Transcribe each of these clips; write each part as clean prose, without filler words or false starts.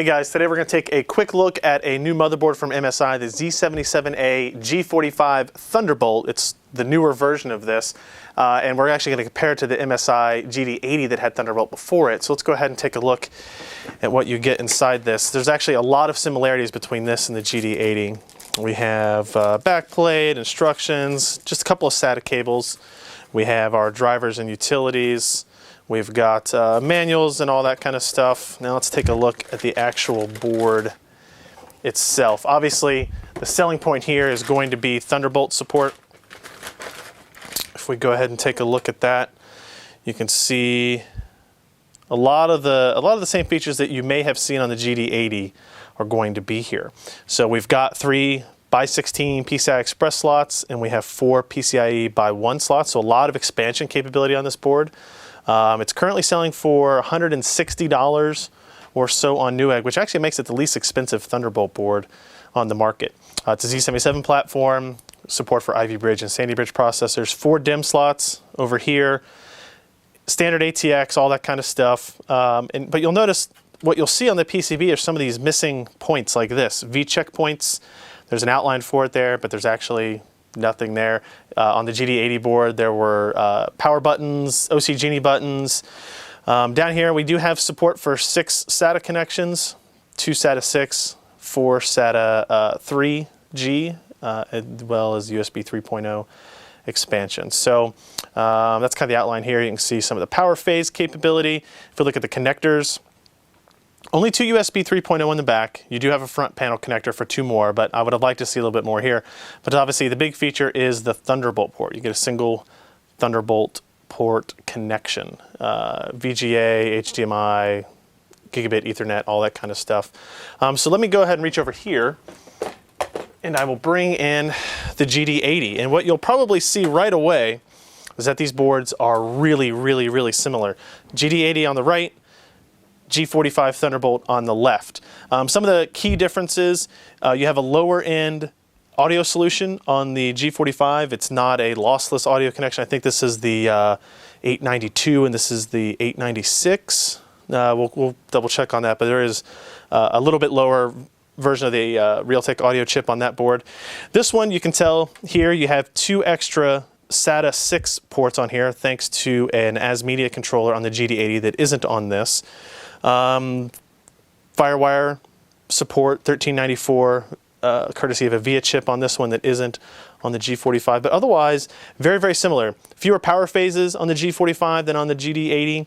Hey guys, today we're going to take a quick look at a new motherboard from MSI, the Z77A-G45 Thunderbolt. It's the newer version of this, and we're actually going to compare it to the MSI GD80 that had Thunderbolt before it. So let's go ahead and take a look at what you get inside this. There's actually a lot of similarities between this and the GD80. We have backplate, instructions, just a couple of SATA cables. We have our drivers and utilities. We've got manuals and all that kind of stuff. Now let's take a look at the actual board itself. Obviously, the selling point here is going to be Thunderbolt support. If we go ahead and take a look at that, you can see a lot of the same features that you may have seen on the GD80 are going to be here. So we've got 3 by 16 PCI Express slots, and we have 4 PCIe by 1 slots. So a lot of expansion capability on this board. It's currently selling for $160 or so on Newegg, which actually makes it the least expensive Thunderbolt board on the market. It's a Z77 platform, support for Ivy Bridge and Sandy Bridge processors, 4 DIMM slots over here, standard ATX, all that kind of stuff. But you'll notice what you'll see on the PCB are some of these missing points like this, V-check points. There's an outline for it there, but there's actually nothing there. On the GD80 board, there were power buttons, OC Genie buttons. Down here, we do have support for 6 SATA connections, 2 SATA 6, 4 SATA 3G, as well as USB 3.0 expansion. So that's kind of the outline here. You can see some of the power phase capability. If you look at the connectors, only 2 USB 3.0 in the back. You do have a front panel connector for 2 more, but I would have liked to see a little bit more here. But obviously the big feature is the Thunderbolt port. You get a single Thunderbolt port connection. VGA, HDMI, gigabit Ethernet, all that kind of stuff. So let me go ahead and reach over here, and I will bring in the GD80. And what you'll probably see right away is that these boards are really similar. GD80 on the right, G45 Thunderbolt on the left. Some of the key differences, you have a lower end audio solution on the G45. It's not a lossless audio connection. I think this is the 892 and this is the 896. We'll double check on that, but there is a little bit lower version of the Realtek audio chip on that board. This one, you can tell here you have 2 extra SATA 6 ports on here thanks to an AS-Media controller on the GD80 that isn't on this. Firewire support 1394, courtesy of a VIA chip on this one that isn't on the G45, but otherwise very similar. Fewer power phases on the G45 than on the GD80,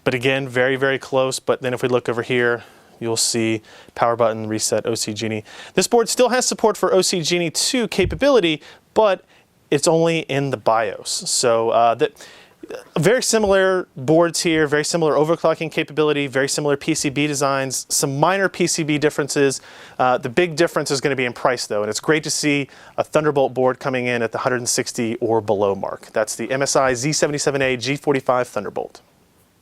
but again very close. But then if we look over here, you'll see power button, reset, OC Genie. This board still has support for OC Genie 2 capability, but it's only in the BIOS. So very similar boards here, very similar overclocking capability, very similar PCB designs, some minor PCB differences. The big difference is going to be in price though, and it's great to see a Thunderbolt board coming in at the $160 or below mark. That's the MSI Z77A G45 Thunderbolt.